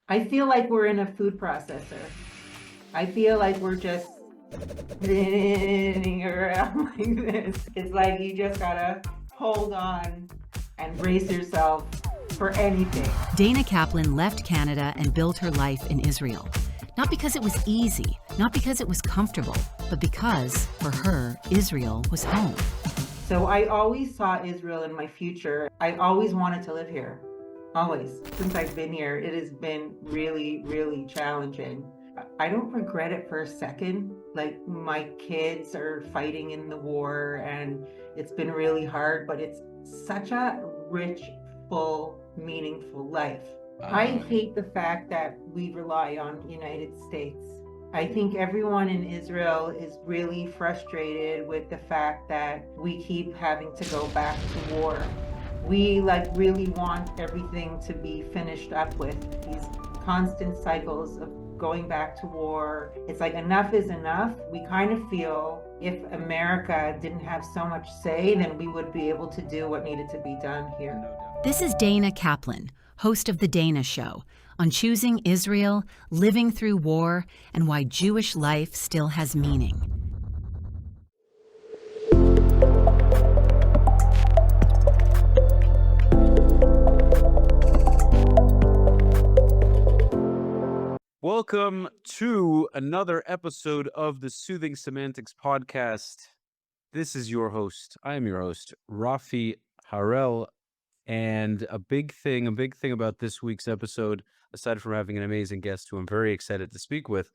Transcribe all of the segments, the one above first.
I feel like we're in a food processor. I feel like we're just spinning around like this. It's like you just gotta hold on and brace yourself for anything. Dayna Kaplan left Canada and built her life in Israel. Not because it was easy, not because it was comfortable, but because, for her, Israel was home. So I always saw Israel in my future. I always wanted to live here. Always. Since I've been here, it has been really, really challenging. I don't regret it for a second. Like, my kids are fighting in the war and it's been really hard, but it's such a rich, full, meaningful life. I hate the fact that we rely on the United States. I think everyone in Israel is really frustrated with the fact that we keep having to go back to war. We really want everything to be finished up with. These constant cycles of going back to war. It's like enough is enough. We kind of feel if America didn't have so much say, then we would be able to do what needed to be done here. This is Dayna Kaplan, host of The Dayna Show, on choosing Israel, living through war, and why Jewish life still has meaning. Welcome to another episode of the Soothing Semantics Podcast. This is your host. I am your host, Rafi Harel. And a big thing about this week's episode, aside from having an amazing guest who I'm very excited to speak with,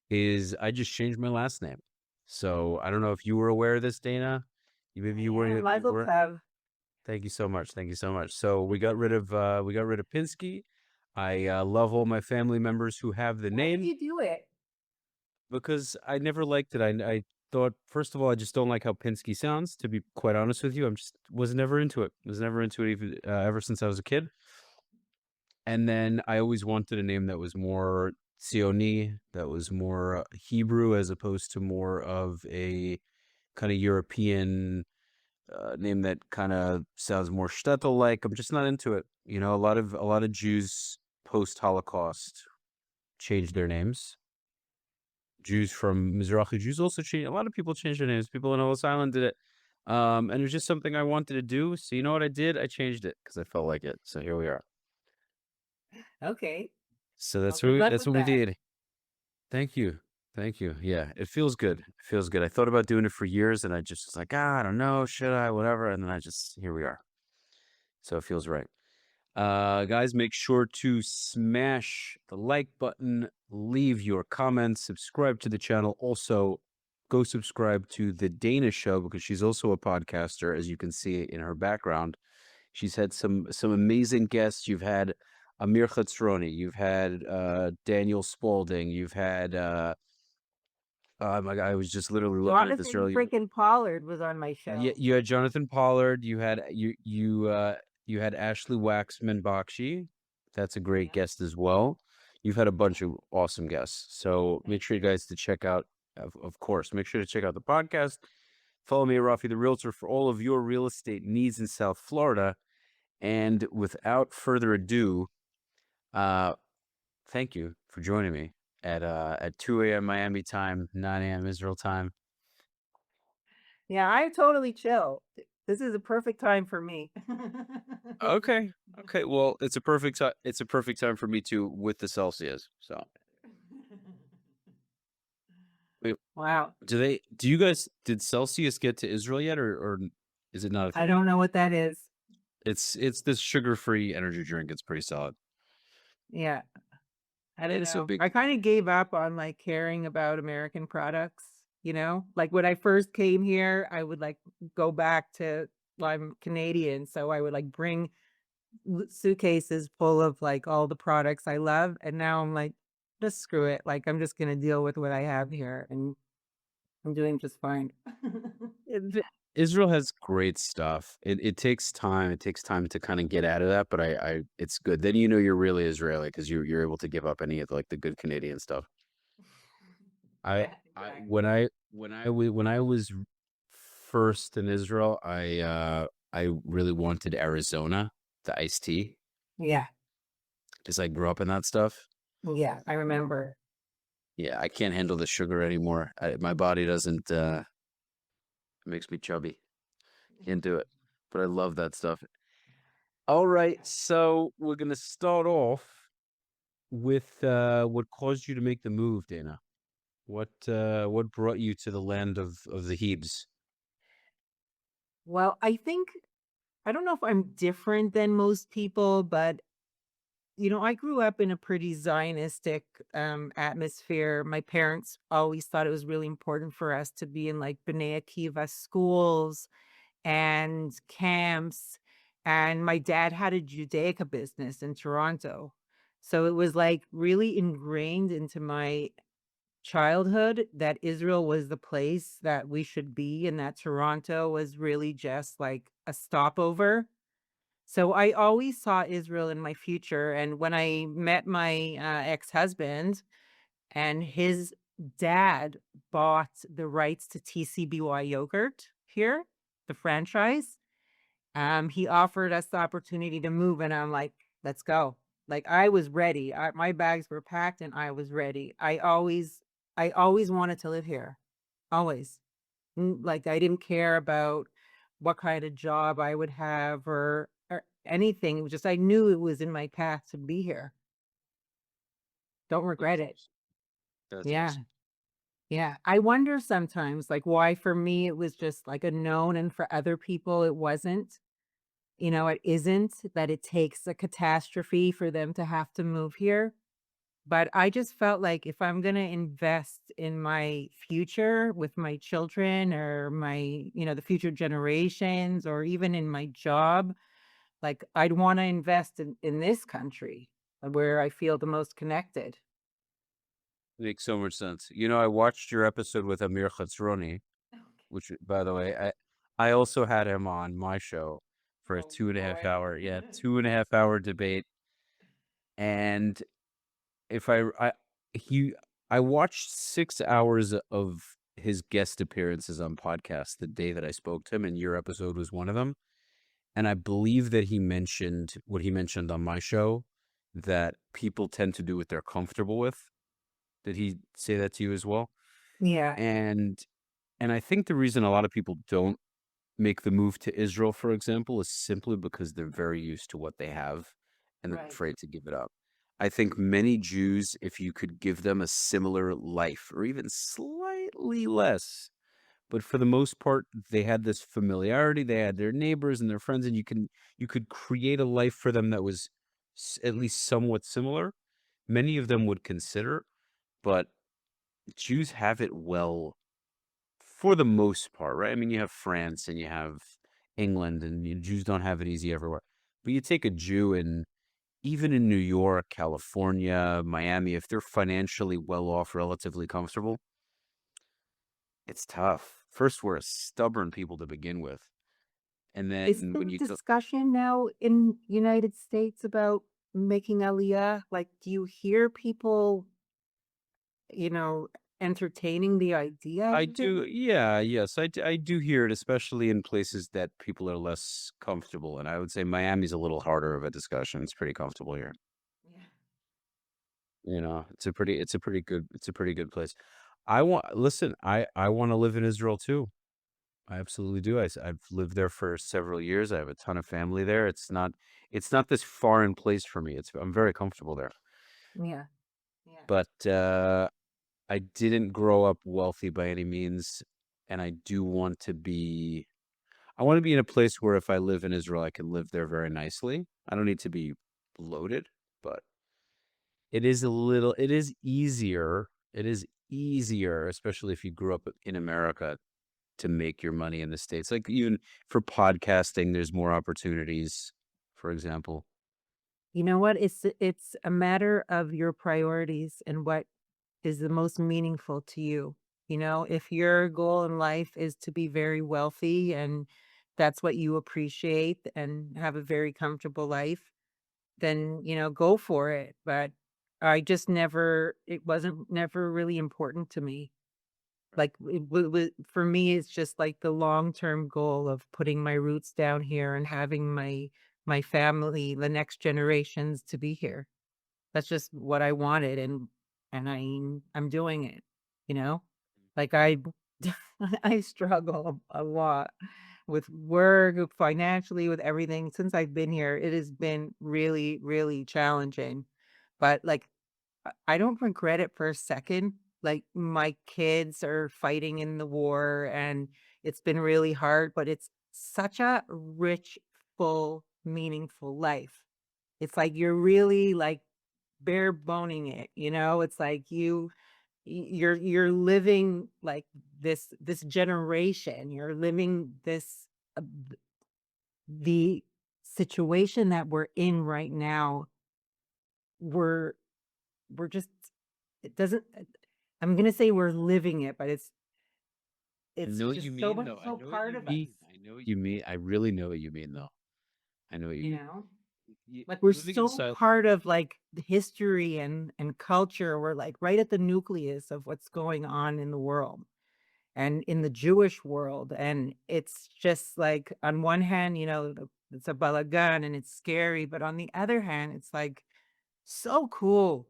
is I just changed my last name. So I don't know if you were aware of this, Dayna. Maybe you weren't. have. Thank you so much. Thank you so much. So we got rid of Pinsky. I love all my family members who have the name. Why did you do it? Because I never liked it. I thought, first of all, I just don't like how Pinsky sounds, to be quite honest with you. Was never into it. Was never into it even ever since I was a kid. And then I always wanted a name that was more Zioni, that was more Hebrew, as opposed to more of a kind of European name that kind of sounds more shtetl-like. I'm just not into it. You know, a lot of Jews post-Holocaust changed their names. Jews from Mizrahi Jews also changed. A lot of people changed their names. People in Ellis Island did it. And it was just something I wanted to do. So you know what I did? I changed it because I felt like it. So here we are. Okay. So that's Well, good luck what with we that. did. Thank you. Thank you. Yeah, it feels good. It feels good. I thought about doing it for years and I just was like, I don't know, should I, whatever. And then here we are. So it feels right. Guys, make sure to smash the like button, leave your comments, subscribe to the channel. Also, go subscribe to the Dayna Show because she's also a podcaster, as you can see in her background. She's had some amazing guests. You've had Amir Chatzroni, you've had Daniel Spalding, you've had my God, I was just literally looking at this Jonathan earlier. freaking Pollard was on my show. Yeah, you had Jonathan Pollard. You had you had Ashley Waxman Bakshi. That's a great guest as well. You've had a bunch of awesome guests. So make sure you guys to check out. Of course, make sure to check out the podcast. Follow me, Rafi the Realtor, for all of your real estate needs in South Florida. And without further ado, thank you for joining me at 2 a.m. Miami time, 9 a.m. Israel time. Yeah, I totally chill. This is a perfect time for me. Okay. Well, it's a perfect time. It's a perfect time for me too with the Celsius. So, wait, Wow. did Celsius get to Israel yet, or is it not a thing? I don't know what that is. It's this sugar-free energy drink. It's pretty solid. Yeah. I don't It is so know. big. I kind of gave up on caring about American products, Like when I first came here, I would go back to, well, I'm Canadian, so I would bring suitcases full of all the products I love. And now I'm just screw it. I'm just going to deal with what I have here and I'm doing just fine. Israel has great stuff. It takes time. It takes time to kind of get out of that, but it's good. Then you're really Israeli because you're able to give up any of the good Canadian stuff. When I was first in Israel, I really wanted Arizona, the iced tea, Yeah. because I grew up in that stuff. Yeah, I remember. Yeah, I can't handle the sugar anymore. My body doesn't, it makes me chubby. Can't do it. But I love that stuff. All right, so we're gonna start off with what caused you to make the move, Dayna. What brought you to the land of the Hebes? Well, I don't know if I'm different than most people, but I grew up in a pretty Zionistic atmosphere. My parents always thought it was really important for us to be in like B'nai Akiva schools and camps. And my dad had a Judaica business in Toronto. So it was like really ingrained into my childhood that Israel was the place that we should be and that Toronto was really just like a stopover. So I always saw Israel in my future. And when I met my ex-husband and his dad bought the rights to TCBY yogurt here, the franchise, he offered us the opportunity to move. And I'm like, let's go. Like I was ready. My bags were packed and I was ready. I always wanted to live here. Always. Like I didn't care about what kind of job I would have or anything. It was just I knew it was in my path to be here. Don't regret That's it. awesome. That's Yeah. awesome. Yeah. I wonder sometimes like why for me it was just like a known and for other people it wasn't. It isn't that it takes a catastrophe for them to have to move here. But I just felt like if I'm gonna invest in my future with my children or the future generations or even in my job, like I'd want to invest in this country where I feel the most connected. Makes so much sense. I watched your episode with Amir Khatsroni, Okay. which, by the way, I also had him on my show for a Oh two and a half boy. hour, yeah, 2.5 hour debate. And if he, I watched 6 hours of his guest appearances on podcasts the day that I spoke to him, and your episode was one of them. And I believe that he mentioned what he mentioned on my show, that people tend to do what they're comfortable with. Did he say that to you as well? Yeah, And and I think the reason a lot of people don't make the move to Israel, for example, is simply because they're very used to what they have and they're right. afraid to give it up. I think many Jews, if you could give them a similar life or even slightly less, but for the most part, they had this familiarity, they had their neighbors and their friends, and you could create a life for them that was at least somewhat similar. Many of them would consider, but Jews have it well for the most part, right? I mean, you have France and you have England, and Jews don't have it easy everywhere. But you take a Jew in, even in New York, California, Miami, if they're financially well off, relatively comfortable, it's tough. First, we're a stubborn people to begin with. And Is then there when you go, discussion now in United States about making Aliyah? Like, do you hear people, you know, entertaining the idea I of it? do, yeah, yes, I do hear it, especially in places that people are less comfortable. And I would say Miami's a little harder of a discussion. It's pretty comfortable here. Yeah. It's a pretty good place. Listen, I want to live in Israel too. I absolutely do. I've lived there for several years. I have a ton of family there. It's not this foreign place for me. I'm very comfortable there. Yeah. Yeah. But I didn't grow up wealthy by any means, and I want to be in a place where if I live in Israel, I can live there very nicely. I don't need to be loaded, but it is easier, especially if you grew up in America, to make your money in the States. Like even for podcasting, there's more opportunities, for example. You know what? It's a matter of your priorities and what is the most meaningful to you. If your goal in life is to be very wealthy and that's what you appreciate and have a very comfortable life, then, go for it. But it wasn't never really important to me. Like for me, it's just like the long-term goal of putting my roots down here and having my family, the next generations to be here. That's just what I wanted, and I'm doing it, you know? Like I I struggle a lot with work, financially, with everything. Since I've been here, it has been really, really challenging. But like I don't regret it for a second. Like my kids are fighting in the war and it's been really hard, but it's such a rich, full, meaningful life. It's like you're really like bare boning it, you know? It's like you're living like this generation. You're living this uh, the situation that we're in right now. We're we're just it doesn't I'm gonna say we're living it, but I it's know what you just so mean, much though. I so know what part you of us, mean. I know what you mean. I really know what you mean, though. I know what you you mean. know? Y- Like we're Living in so silence. part of like the history and culture. We're like right at the nucleus of what's going on in the world and in the Jewish world. And it's just like on one hand, it's a balagan and it's scary, but on the other hand, it's like so cool.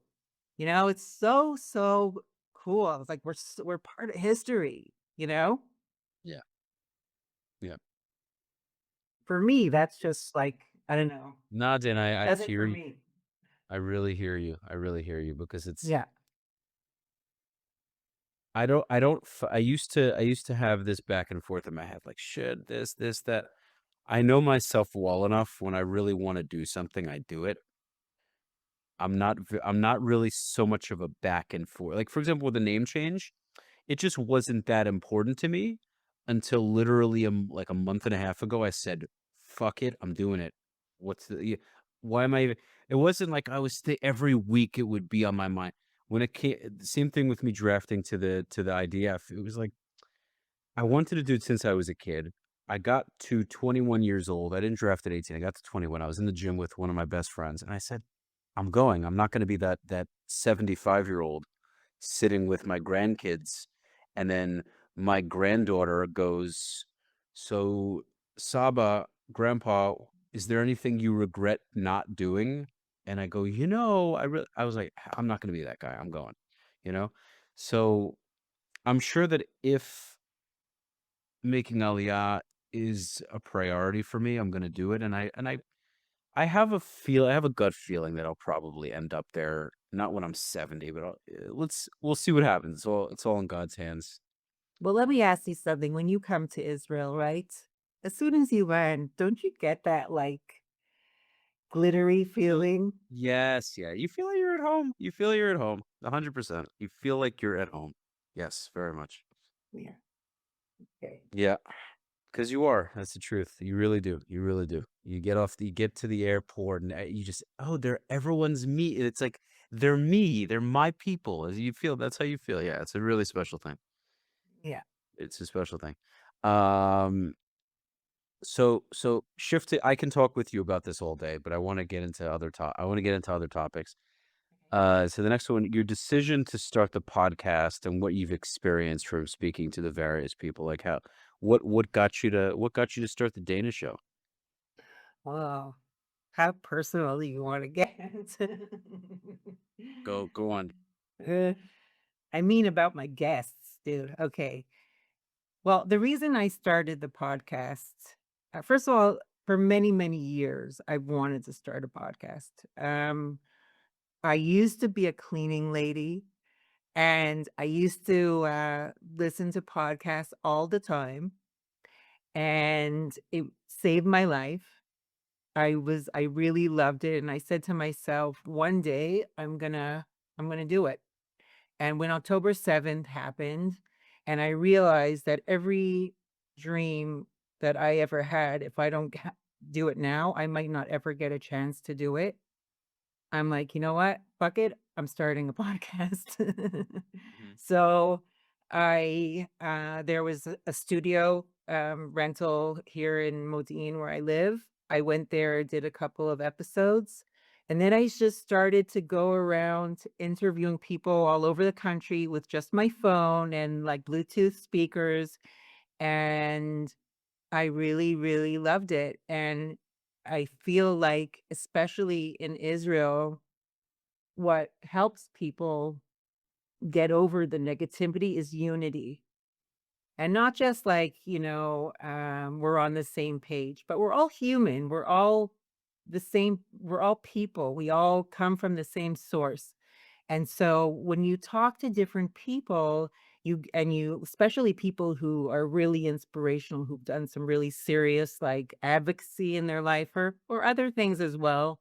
It's so, so cool. It's like we're part of history, you know? Yeah. Yeah. For me, that's just like, I don't know. Nah, Dan, I Does it hear for you. me. I really hear you. I really hear you because it's Yeah. I used to have this back and forth in my head, like, should this, that. I know myself well enough when I really want to do something, I do it. I'm not really so much of a back and forth. Like, for example, with the name change, it just wasn't that important to me until literally like a month and a half ago. I said, "Fuck it, I'm doing it." Why am I even? It wasn't like I was every week. It would be on my mind when it came. Same thing with me drafting to the IDF. It was like I wanted to do it since I was a kid. I got to 21 years old. I didn't draft at 18. I got to 21. I was in the gym with one of my best friends, and I said, "I'm going. I'm not going to be that 75-year-old sitting with my grandkids." And then my granddaughter goes, "So, Saba, Grandpa, is there anything you regret not doing?" And I go, I was like, I'm not going to be that guy. I'm going, you know? So I'm sure that if making Aliyah is a priority for me, I'm going to do it. I have I have a gut feeling that I'll probably end up there, not when I'm 70, but we'll see what happens. It's all in God's hands. Well, let me ask you something. When you come to Israel, right? As soon as you land, don't you get that like glittery feeling? Yes, yeah. You feel like you're at home. You feel you're at home. 100%. You feel like you're at home. Yes, very much. Yeah. Okay. Yeah, because you are. That's the truth. You really do. You really do. You get to the airport and you just, oh, they're everyone's me. It's like they're me. They're my people. As you feel, that's how you feel. Yeah, it's a really special thing. Yeah. It's a special thing. Um, so shift it. I can talk with you about this all day, but I want to get into I want to get into other topics. So the next one, your decision to start the podcast and what you've experienced from speaking to the various people, like what got you to start the Dayna Show? Oh, how personal do you want to get? Go on. Uh, I mean, about my guests, dude. Okay. Well, the reason I started the podcast, first of all, for many, many years, I've wanted to start a podcast. I used to be a cleaning lady and I used to listen to podcasts all the time, and it saved my life. I really loved it. And I said to myself, one day I'm gonna do it. And when October 7th happened, and I realized that every dream that I ever had, if I don't do it now, I might not ever get a chance to do it. I'm like, you know what? Fuck it. I'm starting a podcast. Mhm. So there was a studio rental here in Modi'in where I live. I went there, did a couple of episodes, and then I just started to go around interviewing people all over the country with just my phone and like Bluetooth speakers. And I really, really loved it. And I feel like, especially in Israel, what helps people get over the negativity is unity. And not just like, we're on the same page, but we're all human. We're all the same. We're all people. We all come from the same source. And so when you talk to different people, especially people who are really inspirational, who've done some really serious like advocacy in their life or other things as well,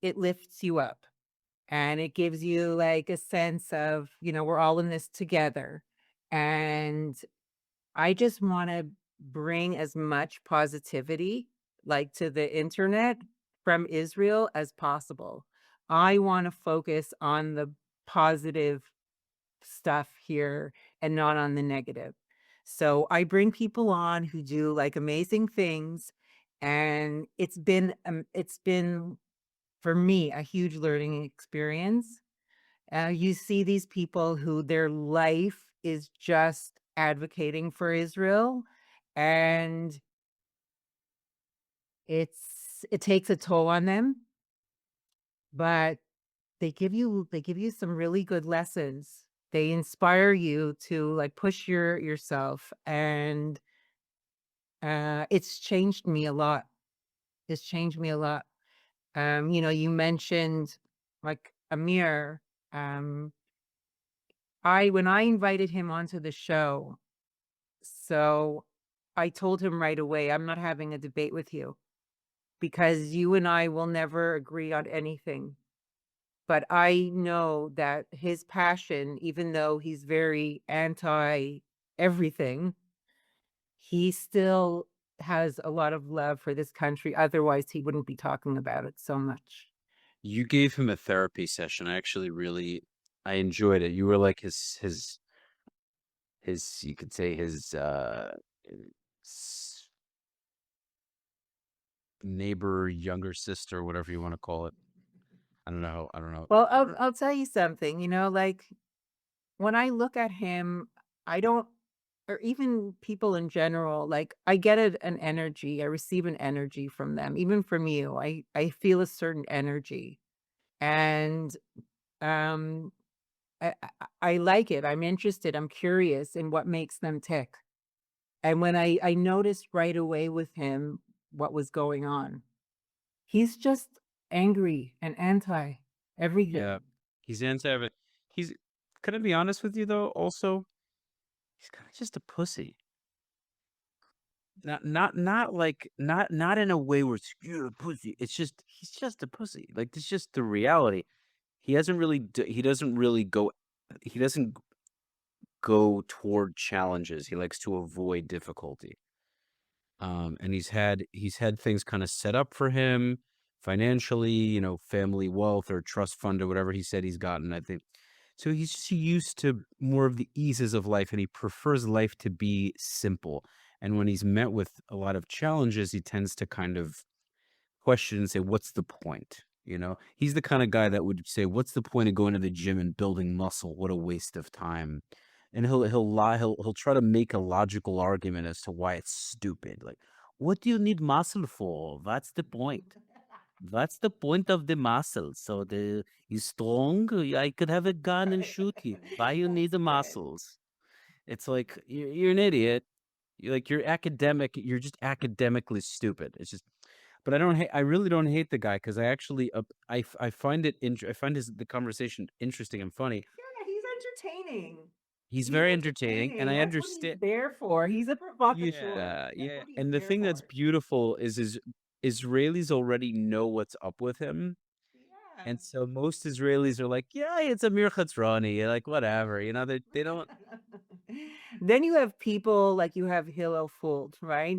it lifts you up and it gives you like a sense of, we're all in this together. And I just want to bring as much positivity like to the internet from Israel as possible. I want to focus on the positive stuff here and not on the negative. So I bring people on who do like amazing things, and it's been for me a huge learning experience. You see these people who their life is just advocating for Israel, and it takes a toll on them, but they give you some really good lessons. They inspire you to like push yourself, and it's changed me a lot. It's changed me a lot. You mentioned like Amir. Um, when I invited him onto the show, so I told him right away, I'm not having a debate with you because you and I will never agree on anything. But I know that his passion, even though he's very anti everything, he still has a lot of love for this country. Otherwise, he wouldn't be talking about it so much. You gave him a therapy session. I enjoyed it. You were like his you could say his s- neighbor, younger sister, whatever you want to call it. I don't know. I don't know. Well, I'll tell you something, like when I look at him, I don't, or even people in general, like I get an energy, I receive an energy from them, even from you. I feel a certain energy, and um, I like it. I'm interested. I'm curious in what makes them tick. And when I noticed right away with him what was going on, he's just angry and anti Yeah, everything. he's anti. He's. Can I be honest with you though? Also, he's kind of just a pussy. Not in a way where it's you're a pussy. It's just he's just a pussy. Like it's just the reality. He doesn't really go. He doesn't go toward challenges. He likes to avoid difficulty. And he's had things kind of set up for him financially, family wealth or trust fund or whatever he said he's gotten. I think so. He's just used to more of the eases of life, and he prefers life to be simple. And when he's met with a lot of challenges, he tends to kind of question and say, "What's the point?" He's the kind of guy that would say, "What's the point of going to the gym and building muscle? What a waste of time." And he'll lie. He'll try to make a logical argument as to why it's stupid. Like, what do you need muscle for? What's the point? What's the point of the muscle? So you strong? I could have a gun and shoot you. Why you need the That's good. muscles? It's like you're an idiot. You're academic. You're just academically stupid. It's just. But I really don't hate the guy because I actually I find I find the conversation interesting and funny. Yeah, he's entertaining. He's He's very entertaining, and entertaining. I That's what he's understand. there for. He's a provocateur. Yeah, That's yeah. what he's And the there thing that's for. beautiful is Israelis already know what's up with him. Yeah. And so most Israelis are like, yeah, it's Amir Khatrani, like whatever, they don't. Then you have people like you have Hillel Fuld, right?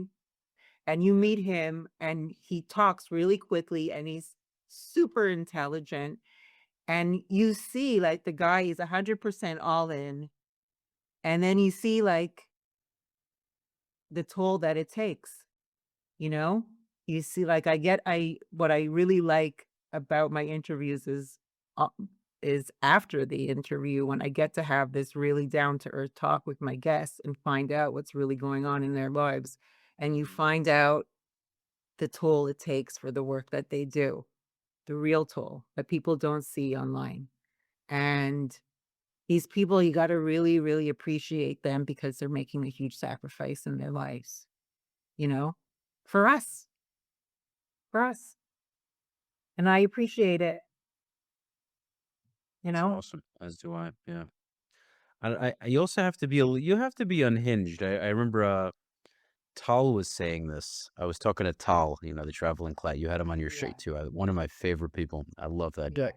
And you meet him and he talks really quickly and he's super intelligent. And you see like the guy is 100% all in. And then you see like the toll that it takes, you know? You see, like what I really like about my interviews uh, is after the interview when I get to have this really down to earth talk with my guests and find out what's really going on in their lives. And you find out the toll it takes for the work that they do. the real toll that people don't see online. And these people, you got to really, really appreciate them because they're making a huge sacrifice in their lives, you know, for us, for us. And I appreciate it, you It's know. awesome, as do I. Yeah. You also have to be you have to be unhinged. I remember Tal was saying this. I was talking to Tal, the traveling clad. You had him on your Yeah. street too. One of my favorite people. I love that guy.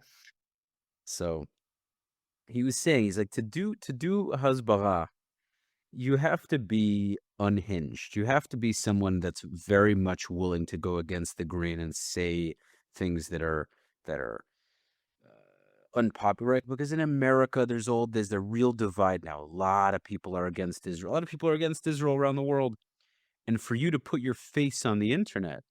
So he was saying, he's like, to do Hasbara, you have to be unhinged. You have to be someone that's very much willing to go against the grain and say things that are unpopular. Because in America, there's a real divide now. A lot of people are against Israel. A lot of people are against Israel around the world. And for you to put your face on the internet,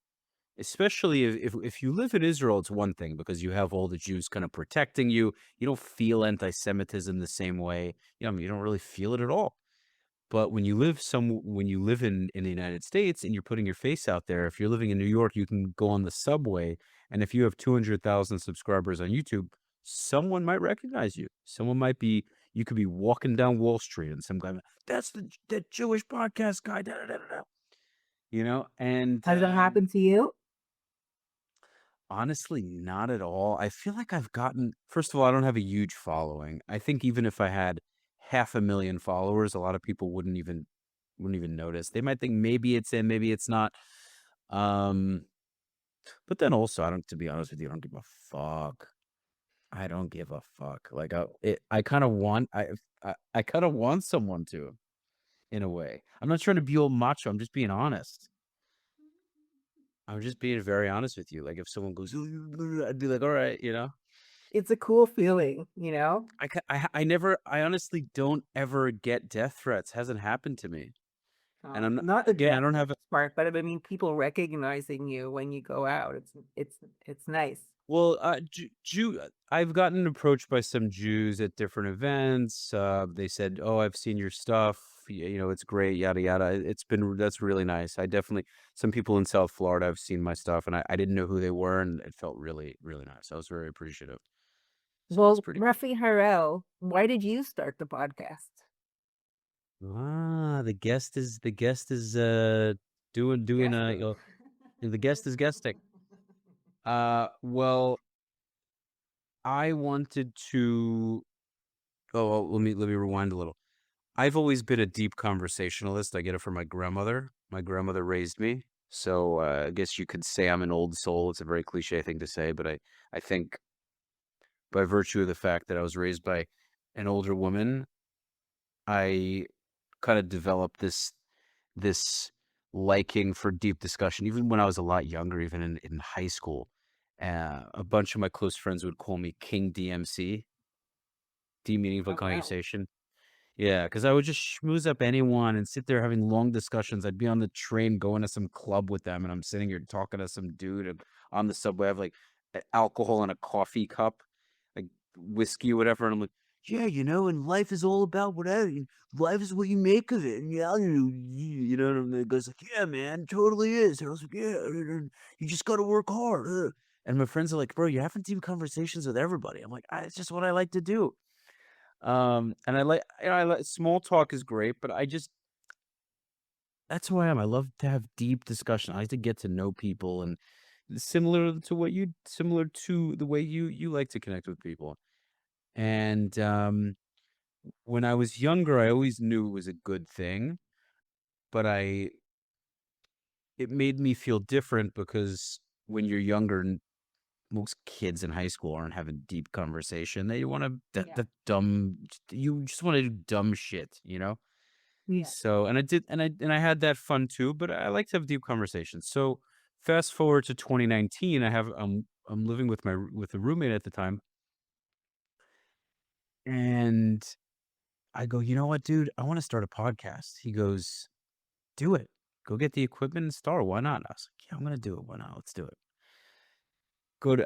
especially if you live in Israel, it's one thing because you have all the Jews kind of protecting you. You don't feel anti-Semitism the same way. You don't really feel it at all. But when you live in the United States and you're putting your face out there, if you're living in New York, you can go on the subway, and if you have 200,000 subscribers on YouTube, someone might recognize you. You could be walking down Wall Street and some guy, that's that Jewish podcast guy, da, da, da, da, da," and Has that happened to you? honestly, not at all. I feel like first of all, I don't have a huge following. I think even if I had 500,000 followers, a lot of people wouldn't even notice. They might think maybe it's in, maybe it's not. Um, but then also, to be honest with you, I don't give a fuck. I don't give a fuck. Like I kind of want, I kind of want someone to, in a way. I'm not trying to be old macho. I'm just being honest. I'm just being very honest with you. Like if someone goes, I'd be like, all right, It's a cool feeling, you know? I honestly don't ever get death threats. Hasn't happened to me. And I'm not, Not the again, I death don't have part, but I mean, people recognizing you when you go out. It's nice. well, I've gotten approached by some Jews at different events. They said, "Oh, I've seen your stuff. It's great, yada yada." That's really nice. Some people in South Florida have seen my stuff, and I didn't know who they were, and it felt really, really nice. I was very appreciative. So Well, it's pretty cool. Rafi Harel, why did you start the podcast? The guest is doing the guest is guesting. Well, I wanted to. Oh, well, let me rewind a little. I've always been a deep conversationalist. I get it from my grandmother. My grandmother raised me, so I guess you could say I'm an old soul. It's a very cliche thing to say, but I think by virtue of the fact that I was raised by an older woman, I kind of developed this liking for deep discussion, even when I was a lot younger, even in high school. A bunch of my close friends would call me King DMC, D meaning for Oh, wow. conversation. Yeah, because I would just schmooze up anyone and sit there having long discussions. I'd be on the train going to some club with them, and I'm sitting here talking to some dude on the subway. I have like alcohol in a coffee cup, like whiskey or whatever. And I'm like, yeah, and life is all about whatever. Life is what you make of it. And and the guy's like, yeah, man, it totally is. And I was like, yeah, you just got to work hard. And my friends are like, bro, you're having deep conversations with everybody. I'm like, it's just what I like to do. And I like small talk is great, but that's who I am. I love to have deep discussion. I like to get to know people, and similar to the way you like to connect with people. And when I was younger, I always knew it was a good thing, but it made me feel different because when you're younger, most kids in high school aren't having deep conversation. They want to that dumb. You just want to do dumb shit, Yeah. So, and I did, and I had that fun too. But I like to have deep conversations. So, fast forward to 2019, I'm living with a roommate at the time, and I go, you know what, dude, I want to start a podcast. He goes, do it. Go get the equipment and start. Why not? And I was like, yeah, I'm gonna do it. Why not? Let's do it.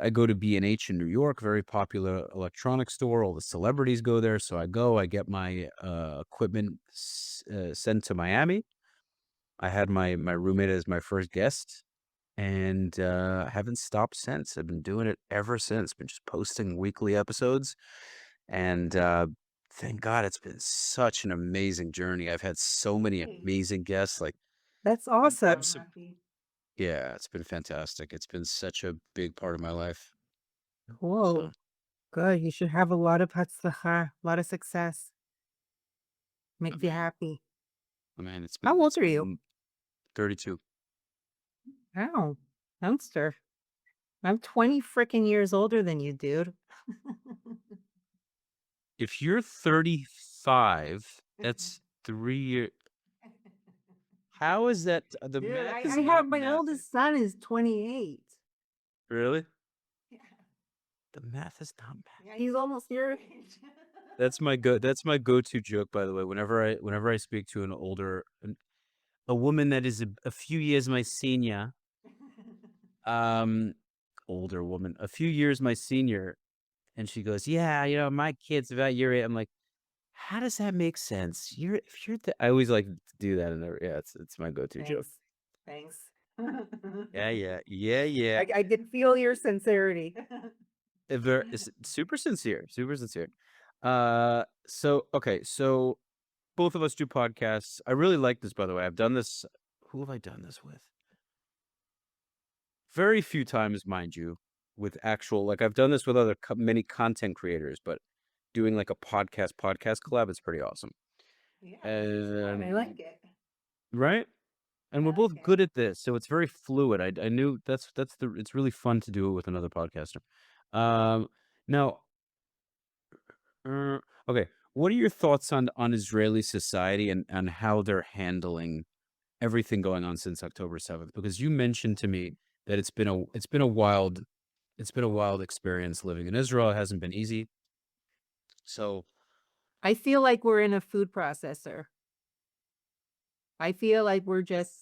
I go to B&H in New York, very popular electronics store. All the celebrities go there. So I get my equipment sent to Miami. I had my roommate as my first guest. and haven't stopped since. I've been doing it ever since. Been just posting weekly episodes, and thank God it's been such an amazing journey. I've had so many amazing guests. Like, That's awesome. Rafi. yeah, it's been fantastic. It's been such a big part of my life. Whoa, So, good. You should have a lot of hatzlacha, a lot of success. Makes you man, happy. man, it's How been old are you? 32. Wow, youngster. I'm 20 freaking years older than you, dude. If you're 35, that's 3 years. How is that? The Dude, math I is have not my mathing. oldest son is 28. Really? The math is not math. Yeah, he's almost your age. That's my go-to joke, by the way. Whenever I speak to a woman that is a few years my senior, older woman, a few years my senior, and she goes, "Yeah, my kid's about your age." I'm like, how does that make sense? If you're I always like to do that, and yeah, it's my go-to joke. Thanks. Yeah. I can feel your sincerity. It's super sincere, super sincere. So both of us do podcasts. I really like this, by the way. I've done this. Who have I done this with? Very few times, mind you, with actual, like, I've done this with other many content creators, but doing like a podcast collab, it's pretty awesome. Yeah, And I like it. right? And we're both good at this, so it's very fluid. I knew it's really fun to do it with another podcaster. Now, okay, what are your thoughts on Israeli society and how they're handling everything going on since October 7th? Because you mentioned to me that it's been a wild experience living in Israel. It hasn't been easy. So I feel like we're in a food processor. I feel like we're just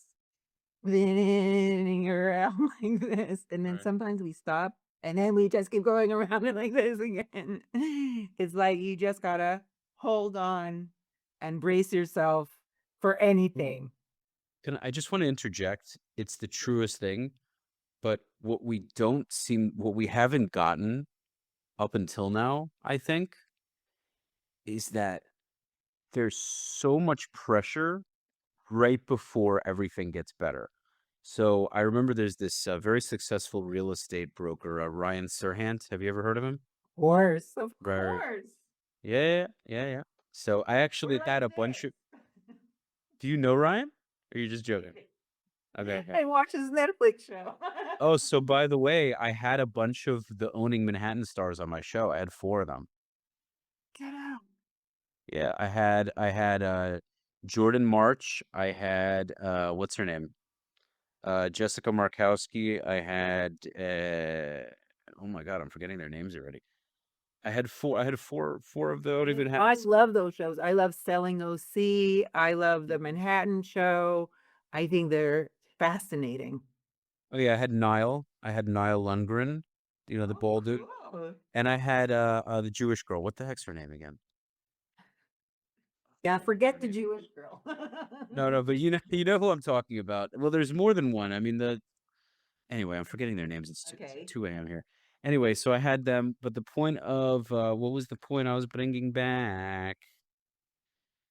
spinning around like this, and then right. sometimes we stop, and then we just keep going around it like this again. It's like you just gotta hold on and brace yourself for anything. I just want to interject. It's the truest thing, but what we haven't gotten up until now, I think, is that there's so much pressure right before everything gets better. So I remember there's this very successful real estate broker, Ryan Serhant. Have you ever heard of him? Of Right. course. Yeah. So I actually had a bunch of. Do you know Ryan? Or are you just joking? Okay. I watch his Netflix show. Oh, so by the way, I had a bunch of the Owning Manhattan stars on my show. I had 4 of them. Get out. Yeah, I had Jordan March. I had what's her name? Jessica Markowski. I had oh my God, I'm forgetting their names already. I had four of the Owning I Manhattan. love those shows. I love Selling OC. I love the Manhattan Show. I think they're fascinating. Oh yeah, I had Niall. I had Niall Lundgren, the bald dude. Cool. And I had the Jewish girl. What the heck's her name again? Yeah, forget the Jewish girl. No, but you know who I'm talking about. Well, there's more than one. I mean, anyway, I'm forgetting their names. It's Okay. 2 a.m. here. Anyway, so I had them, but the point of what was the point I was bringing back?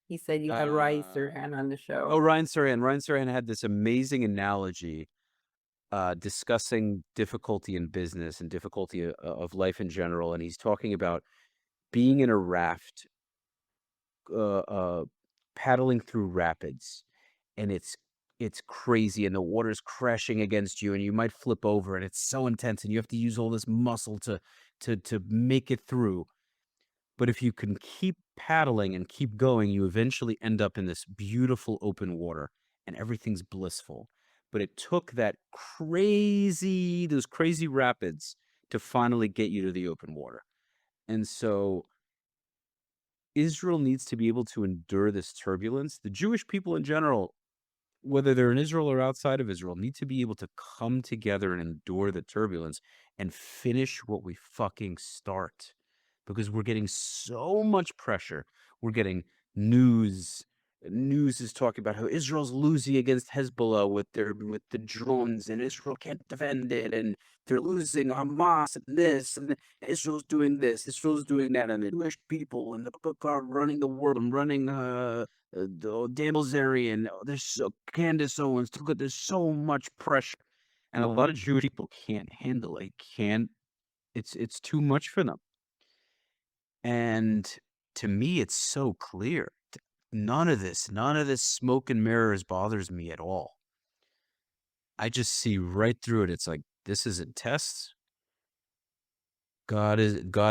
He said you had Rice or Ann on the show. Oh, Ryan Serhant. Ryan Serhant had this amazing analogy discussing difficulty in business and difficulty of life in general, and he's talking about being in a raft, paddling through rapids, and it's crazy, and the water's crashing against you, and you might flip over, and it's so intense, and you have to use all this muscle to make it through. But if you can keep paddling and keep going, you eventually end up in this beautiful open water, and everything's blissful. But it took those crazy rapids to finally get you to the open water. And so Israel needs to be able to endure this turbulence. The Jewish people in general, whether they're in Israel or outside of Israel, need to be able to come together and endure the turbulence and finish what we fucking start. Because we're getting so much pressure. We're getting news news is talking about how Israel's losing against Hezbollah with the drones, and Israel can't defend it, and they're losing Hamas and this, and Israel's doing this, Israel's doing that, and the Jewish people and the book are running the world and running Dan Bilzerian. There's so Candace Owens. There's so much pressure, and a lot of Jewish people can't handle it. Can't. It's too much for them. And to me, it's so clear. None of this smoke and mirrors bothers me at all. I just see right through it. It's like, this isn't tests. God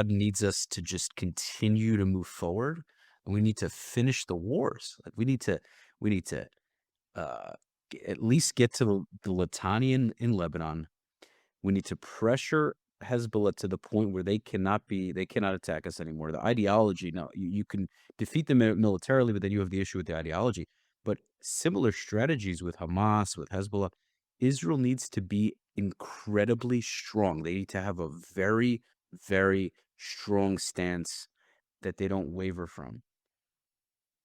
needs us to just continue to move forward, and we need to finish the wars. Like we need to at least get to the Litani in Lebanon. We need to pressure Hezbollah to the point where they cannot attack us anymore. The ideology, no, you can defeat them militarily, but then you have the issue with the ideology. But similar strategies with Hamas, with Hezbollah, Israel needs to be incredibly strong. They need to have a very, very strong stance that they don't waver from.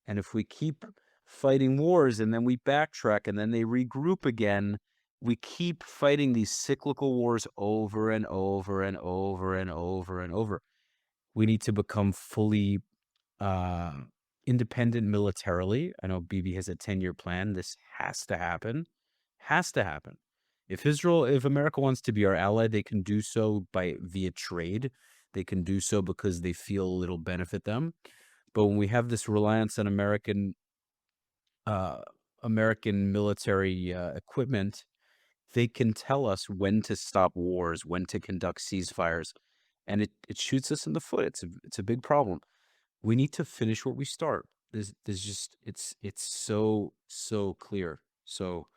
And if we keep fighting wars and then we backtrack and then they regroup again, we keep fighting these cyclical wars over and over and over and over and over. We need to become fully independent militarily. I know Bibi has a 10-year plan. This has to happen. Has to happen. If America wants to be our ally, they can do so via trade. They can do so because they feel it'll benefit them. But when we have this reliance on American military equipment, they can tell us when to stop wars, when to conduct ceasefires, and it shoots us in the foot. It's a big problem. We need to finish what we start. There's just it's so clear. So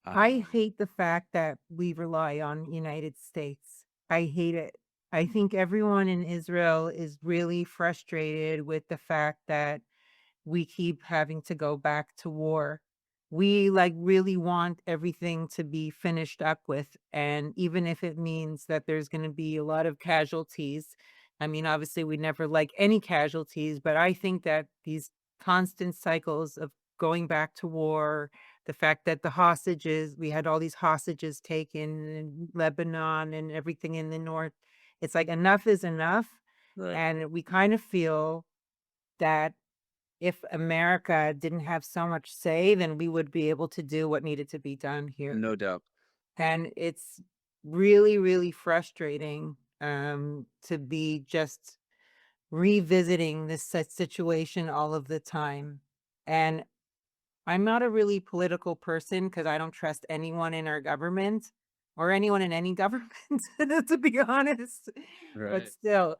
I hate the fact that we rely on United States. I hate it. I think everyone in Israel is really frustrated with the fact that we keep having to go back to war. We really want everything to be finished up with. And even if it means that there's going to be a lot of casualties, I mean, obviously we never like any casualties, but I think that these constant cycles of going back to war, the fact that we had all these hostages taken in Lebanon and everything in the north, it's like enough is enough. right. And we kind of feel that if America didn't have so much say, then we would be able to do what needed to be done here. No doubt. And it's really, really frustrating to be just revisiting this situation all of the time. And I'm not a really political person because I don't trust anyone in our government or anyone in any government, to be honest. But Right. still,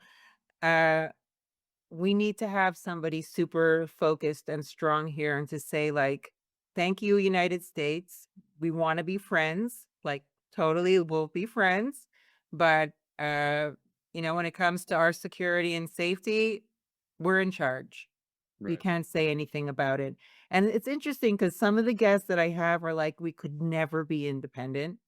we need to have somebody super focused and strong here and to say, thank you, United States. We want to be friends. Totally, we'll be friends. But, when it comes to our security and safety, we're in charge. We Right. can't say anything about it. And it's interesting because some of the guests that I have are like, we could never be independent.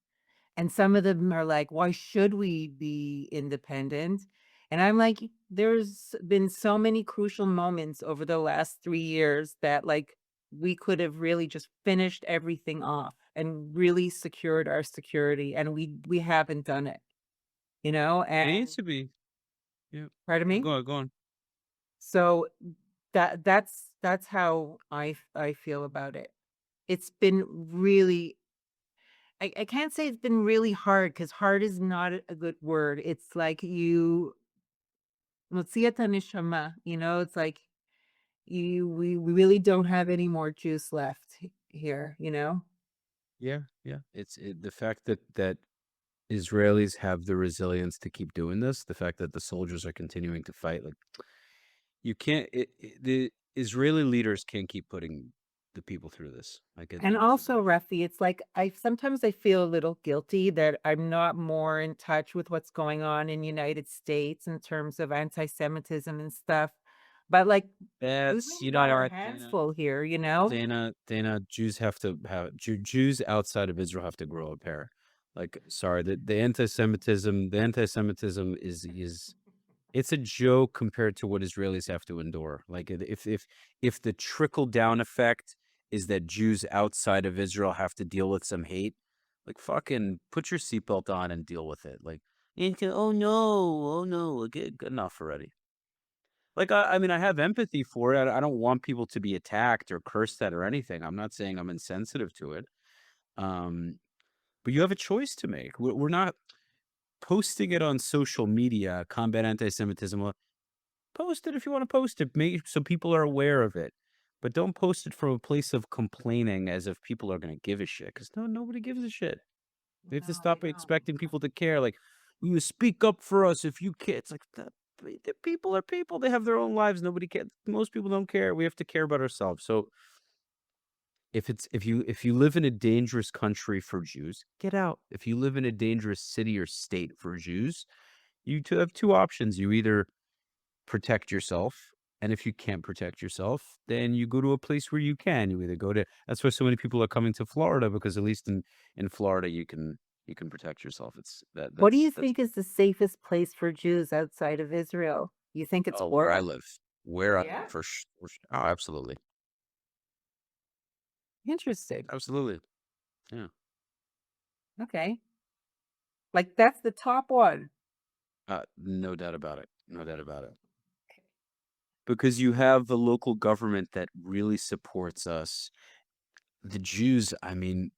And some of them are like, why should we be independent? And I'm like, there's been so many crucial moments over the last 3 years that we could have really just finished everything off and really secured our security. And we haven't done it, It and needs to be. Yeah. pardon me. Go on. So that's how I feel about it. It's been really, I can't say it's been really hard because hard is not a good word. It's like Motsiata neshama, it's like we really don't have any more juice left here. Yeah. It's the fact that Israelis have the resilience to keep doing this. The fact that the soldiers are continuing to fight. You can't. The Israeli leaders can't keep putting the people through this. And also, Rafi, it's like sometimes I feel a little guilty that I'm not more in touch with what's going on in United States in terms of anti-Semitism and stuff. But we've That's really got our hands full here, Dayna, Jews outside of Israel have to grow a pair. Sorry, the anti-Semitism is It's a joke compared to what Israelis have to endure. Like if the trickle down effect is that Jews outside of Israel have to deal with some hate, like fucking put your seatbelt on and deal with it. Like, oh no, get enough already. Like I mean, I have empathy for it. I don't want people to be attacked or cursed at or anything. I'm not saying I'm insensitive to it. But you have a choice to make. We're not posting it on social media, combat anti-Semitism. Well, post it if you want to post it. Make it so people are aware of it. But don't post it from a place of complaining as if people are going to give a shit. Because nobody gives a shit. We have to No, stop they don't. expecting people to care. Like, you speak up for us if you care. It's like, the people are people. They have their own lives. Nobody cares. Most people don't care. We have to care about ourselves. So if you live in a dangerous country for Jews, get out. If you live in a dangerous city or state for Jews, have two options. You either protect yourself, and if you can't protect yourself, then you go to a place where you can. You either go to. That's why so many people are coming to Florida, because at least in Florida you can protect yourself. It's What do you that's think is the safest place for Jews outside of Israel? You think it's where I world? live. Where I Yeah. live oh, absolutely, Interesting. absolutely, yeah. Okay. Like that's the top one. No doubt about it. No doubt about it. Because you have the local government that really supports us. The Jews, I mean,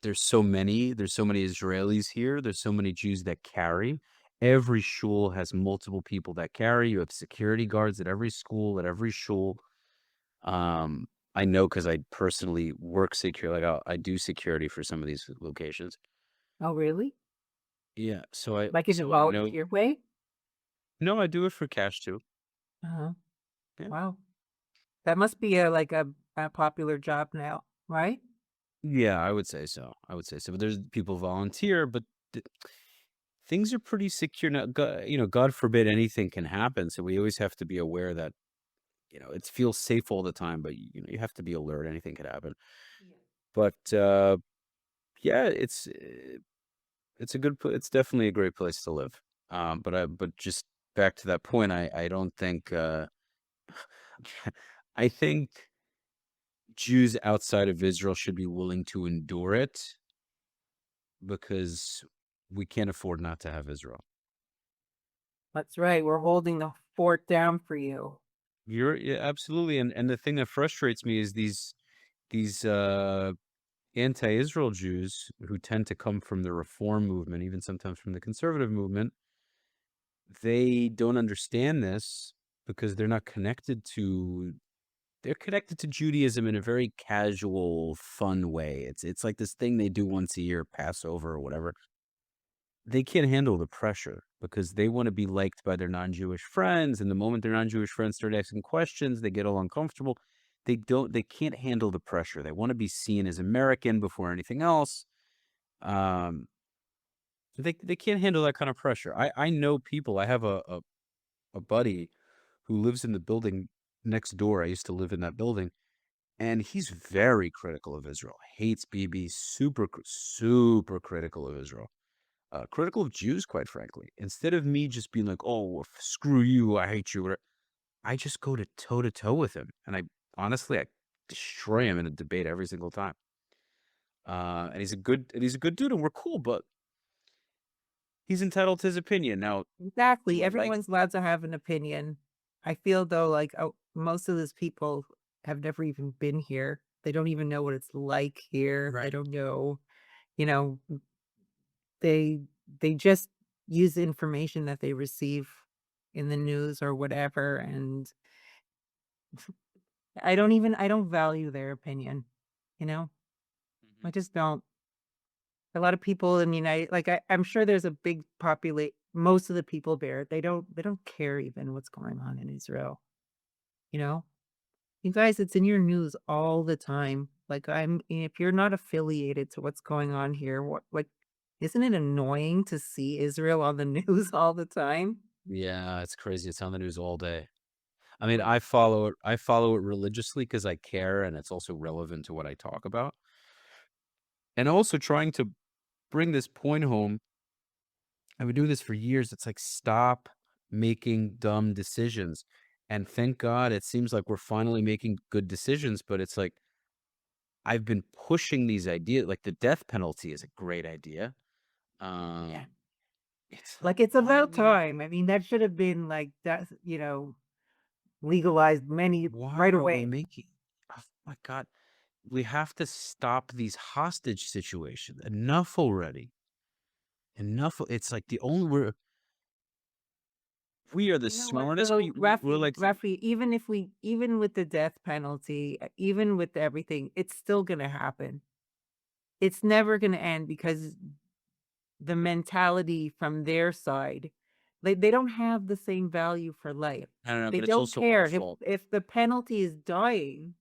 there's so many Israelis here. There's so many Jews that carry. Every shul has multiple people that carry. You have security guards at every school, at every shul. I know because I personally work security. Like I do security for some of these locations. Oh, really? Yeah, Like is it so I know. volunteer way? No, I do it for cash too. Uh-huh. Yeah. Wow. That must be a popular job now, right? Yeah, I would say so. But there's people volunteer, but things are pretty secure now. God forbid anything can happen. So we always have to be aware that, it feels safe all the time, but you have to be alert. Anything could happen. Yeah. But yeah, it's definitely a great place to live. But just back to that point, I don't think, I think Jews outside of Israel should be willing to endure it, because we can't afford not to have Israel. That's right. We're holding the fort down for you. Yeah, absolutely. And the thing that frustrates me is these anti-Israel Jews who tend to come from the reform movement, even sometimes from the conservative movement. They don't understand this because they're connected to Judaism in a very casual, fun way. It's like this thing they do once a year, Passover or whatever. They can't handle the pressure because they want to be liked by their non-Jewish friends. And the moment their non-Jewish friends start asking questions, they get all uncomfortable. They can't handle the pressure. They want to be seen as American before anything else. They can't handle that kind of pressure. I know people. I have a buddy who lives in the building next door. I used to live in that building. And he's very critical of Israel, hates Bibi, super critical of Israel. Critical of Jews, quite frankly. Instead of me just being like, oh, screw you, I hate you, I just go to toe with him. And I destroy him in a debate every single time. And he's a good dude, and we're cool, but he's entitled to his opinion. Now, Exactly. like, Everyone's allowed to have an opinion. I feel though like most of those people have never even been here. They don't even know what it's like here. They Right. don't know, you know, they just use the information that they receive in the news or whatever, and I don't value their opinion, you know? I just don't. A lot of people in the United, like I'm sure there's a big populate. Most of the people there, they don't care even what's going on in Israel. You know, you guys, it's in your news all the time. Like if you're not affiliated to what's going on here, isn't it annoying to see Israel on the news all the time? yeah, it's crazy. It's on the news all day. I mean, I follow it religiously because I care, and it's also relevant to what I talk about. And also trying to bring this point home. I've been doing this for years. It's like, stop making dumb decisions. And thank God it seems like we're finally making good decisions, but it's like I've been pushing these ideas, like the death penalty is a great idea. Yeah. It's Like, it's why about do we have, time. I mean, that should have been like that, legalized why right aren't we away. making, oh my God, we have to stop these hostage situations. Enough already. Enough. It's like the only, we are the You know what smartest though, people. We're Rafi, like, Rafi, even with the death penalty, even with everything, it's still gonna happen. It's never gonna end because the mentality from their side, they don't have the same value for life. I don't know, They but it's don't also our care. fault. If the penalty is dying,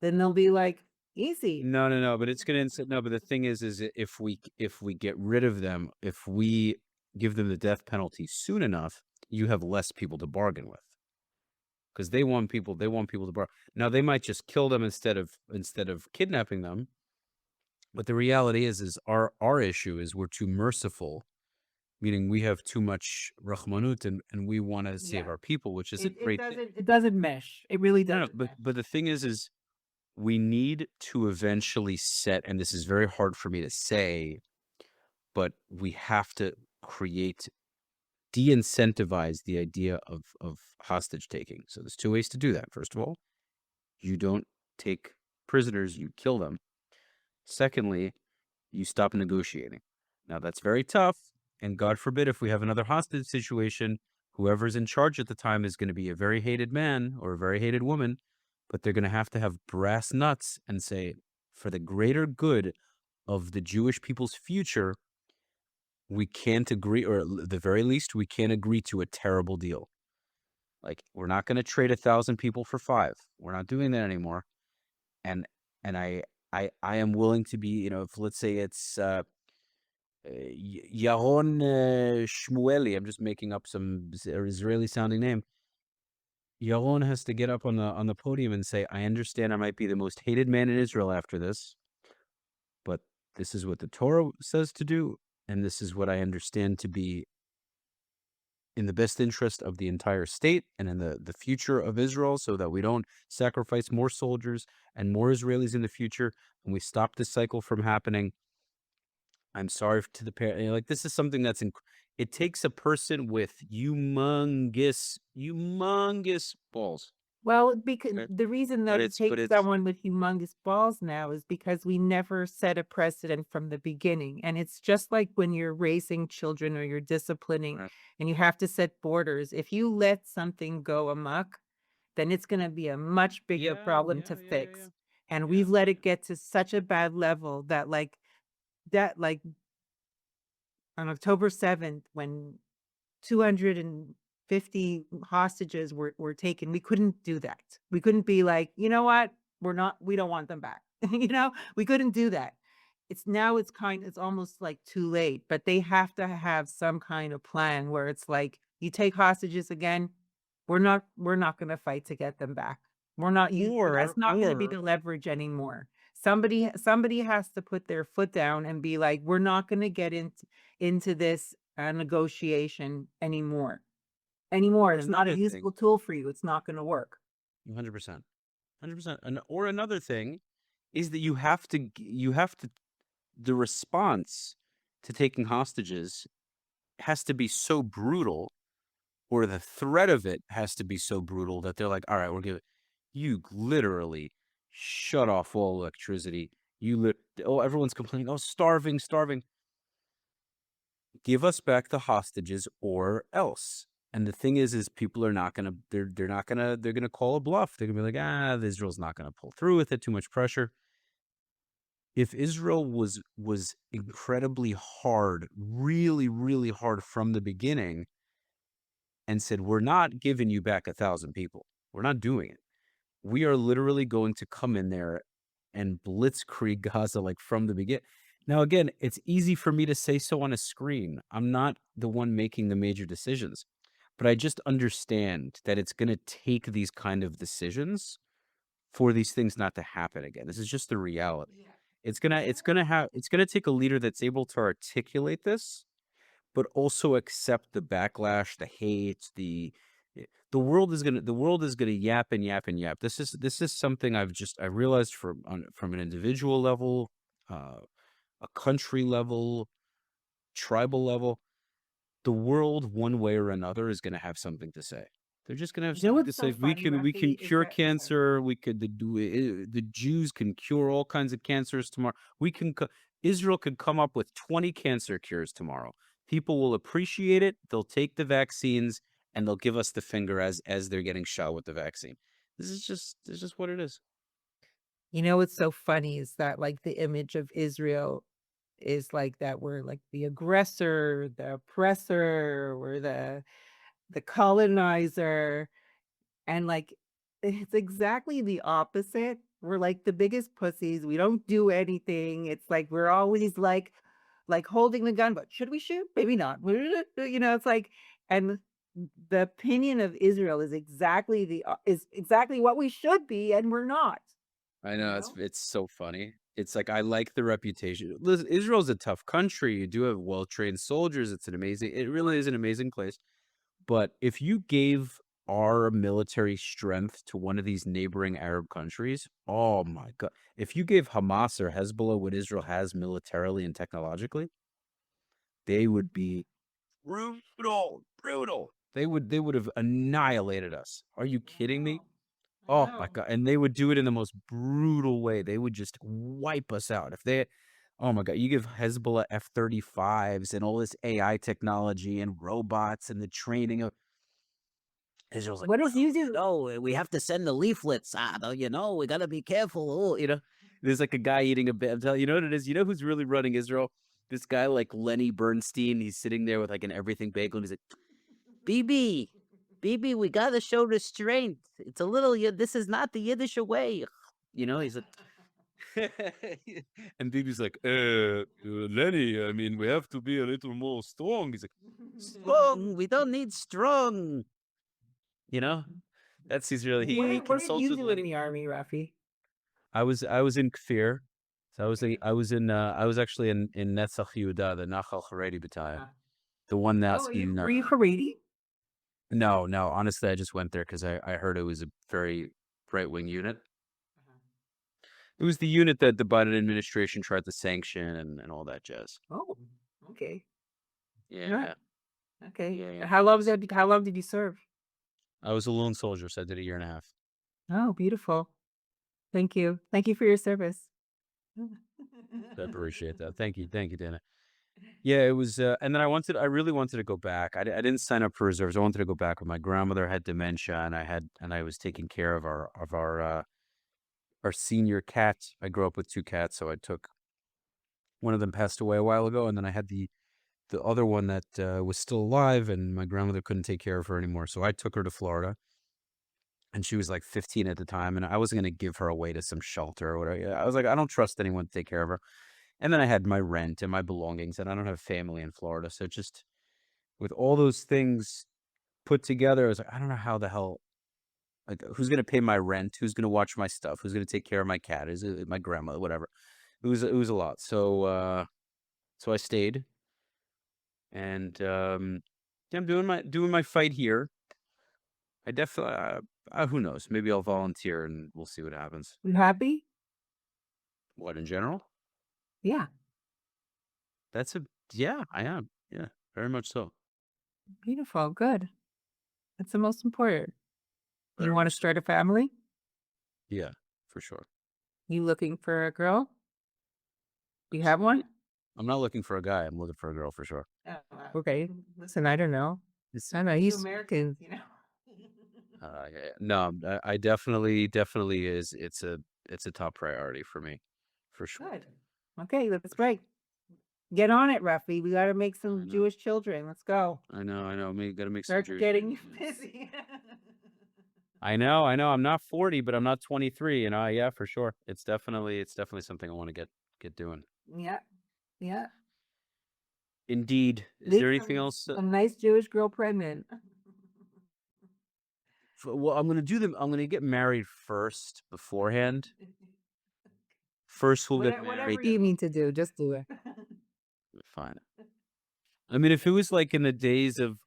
then they'll be like, easy. No, but it's gonna no. But the thing is if we get rid of them, if we give them the death penalty soon enough, you have less people to bargain with because they want people. They want people to bargain. Now they might just kill them instead of kidnapping them. But the reality is our issue is we're too merciful, meaning we have too much Rahmanut and we want to save Yeah. our people, which is a It great thing. doesn't mesh. It really No, doesn't mesh. but the thing is we need to eventually set, and this is very hard for me to say, but we have to create, de-incentivize the idea of hostage taking. So there's two ways to do that. First of all, you don't take prisoners, you kill them. Secondly, you stop negotiating. Now that's very tough, and God forbid if we have another hostage situation, whoever's in charge at the time is going to be a very hated man or a very hated woman, but they're going to have brass nuts and say, for the greater good of the Jewish people's future, we can't agree, or at the very least, we can't agree to a terrible deal. Like, we're not going to trade 1,000 people for 5. We're not doing that anymore. And I am willing to be, if let's say it's Yaron Shmueli, I'm just making up some Israeli sounding name. Yaron has to get up on the podium and say, I understand I might be the most hated man in Israel after this, but this is what the Torah says to do, and this is what I understand to be in the best interest of the entire state and in the future of Israel, so that we don't sacrifice more soldiers and more Israelis in the future, and we stop this cycle from happening. I'm sorry to the parent. Like, this is something that's it takes a person with humongous balls. Well, because Okay? the reason But that it it's but takes it's someone with humongous balls now is because we never set a precedent from the beginning. And it's just like when you're raising children or you're disciplining right. and you have to set borders. If you let something go amok, then it's going to be a much bigger problem to fix. And we've let it get to such a bad level that like on October 7th, when 250 hostages were taken, we couldn't do that. We couldn't be like, you know what? We don't want them back. We couldn't do that. It's almost like too late, but they have to have some kind of plan where it's like, you take hostages again, we're not going to fight to get them back. That's not going to be the leverage anymore. Somebody has to put their foot down and be like, we're not going to get into this negotiation anymore. It's not a Another useful thing, tool for you. It's not going to work. 100%, 100%. Or another thing is that you have to the response to taking hostages has to be so brutal, or the threat of it has to be so brutal that they're like, all right, you literally shut off all electricity. Everyone's complaining, oh, starving. Give us back the hostages or else. And the thing is people are not gonna, they're gonna call a bluff. They're gonna be like, Israel's not gonna pull through with it, too much pressure. If Israel was incredibly hard, really, really hard from the beginning, and said, we're not giving you back 1,000 people. We're not doing it. We are literally going to come in there and blitzkrieg Gaza like from the beginning. Now, again, it's easy for me to say so on a screen. I'm not the one making the major decisions, but I just understand that it's going to take these kind of decisions for these things not to happen again. This is just the reality. It's gonna take a leader that's able to articulate this, but also accept the backlash, the hate, the world is gonna yap and yap and yap. This is something I realized from an individual level, a country level, tribal level. The world, one way or another, is gonna have something to say. They're just gonna have You know something to what's say. so We funny, can Rafi, is cure that sorry. cancer. We could the Jews can cure all kinds of cancers tomorrow. Israel could come up with 20 cancer cures tomorrow. People will appreciate it. They'll take the vaccines and they'll give us the finger as they're getting shot with the vaccine. This is just what it is. You know what's so funny is that like the image of Israel is like that we're like the aggressor, the oppressor, we're the colonizer, and like it's exactly the opposite. We're like the biggest pussies. We don't do anything. It's like we're always like holding the gun, but should we shoot? Maybe not. You know, it's like, and the opinion of Israel is exactly what we should be, and we're not. I You know know? it's so funny. It's like I like the reputation. Listen, Israel's a tough country. You do have well-trained soldiers. It really is an amazing place. But if you gave our military strength to one of these neighboring Arab countries, oh my God. If you gave Hamas or Hezbollah what Israel has militarily and technologically, they would be brutal. They would have annihilated us. Are you kidding me? Oh my God. And they would do it in the most brutal way. They would just wipe us out. Oh my God, you give Hezbollah F-35s and all this AI technology and robots and the training of Israel's like, What does you do? no, we have to send the leaflets. We got to be careful. There's like a guy eating a bit. I'm telling you, know what it is? You know who's really running Israel? This guy like Lenny Bernstein. He's sitting there with like an everything bagel. And he's like, BB, we got to show restraint. It's a little, this is not the Yiddish way. He's like, and BB's like, Lenny, I mean, we have to be a little more strong. He's like, strong? We don't need strong. That's he's really he What did you consulted do in Lenny. the army, Rafi? I was in Kfir. So I was actually in Netzach Yehuda, the Nachal Haredi battalion. The one that's Were you Haredi? No, honestly, I just went there because I heard it was a very right-wing unit. It was the unit that the Biden administration tried to sanction and all that jazz. Oh, okay. Yeah. Okay. Yeah. How long did you serve? I was a lone soldier, so I did 1.5 years. Oh, beautiful. Thank you. Thank you for your service. I appreciate that. Thank you, Dayna. Yeah, it was, and then I really wanted to go back. I didn't sign up for reserves. I wanted to go back, but my grandmother had dementia, and I was taking care of our senior cat. I grew up with 2 cats, so I took one of them passed away a while ago, and then I had the other one that was still alive, and my grandmother couldn't take care of her anymore, so I took her to Florida, and she was like 15 at the time, and I wasn't going to give her away to some shelter or whatever. I was like, I don't trust anyone to take care of her. And then I had my rent and my belongings, and I don't have family in Florida. So just with all those things put together, I was like, I don't know how the hell, like, who's going to pay my rent? Who's going to watch my stuff? Who's going to take care of my cat? Is it my grandmother? Whatever. It was a lot. So I stayed, and I'm doing my fight here. I definitely, who knows? Maybe I'll volunteer, and we'll see what happens. You happy? What, in general? Yeah. Yeah, I am. Yeah, very much so. Beautiful. Good. That's the most important. Very You want to much so. start a family? Yeah, for sure. You looking for a girl? Do you have one? I'm not looking for a guy. I'm looking for a girl for sure. Okay. Listen, I don't know. I know he's American, you know. No, I definitely is. It's a top priority for me, for sure. Good. Okay, let's break. Get on it, Rafi. We got to make some Jewish children. Let's go. I know. We got to make some Start Jewish getting children. busy. I know. I'm not 40, but I'm not 23. Yeah, for sure. It's definitely something I want to get doing. Yeah. Indeed. Is there anything else? A nice Jewish girl pregnant. Well, I'm gonna get married first beforehand. First, we'll get married. Whatever you mean to do, just do it. Fine. I mean, if it was like in the days of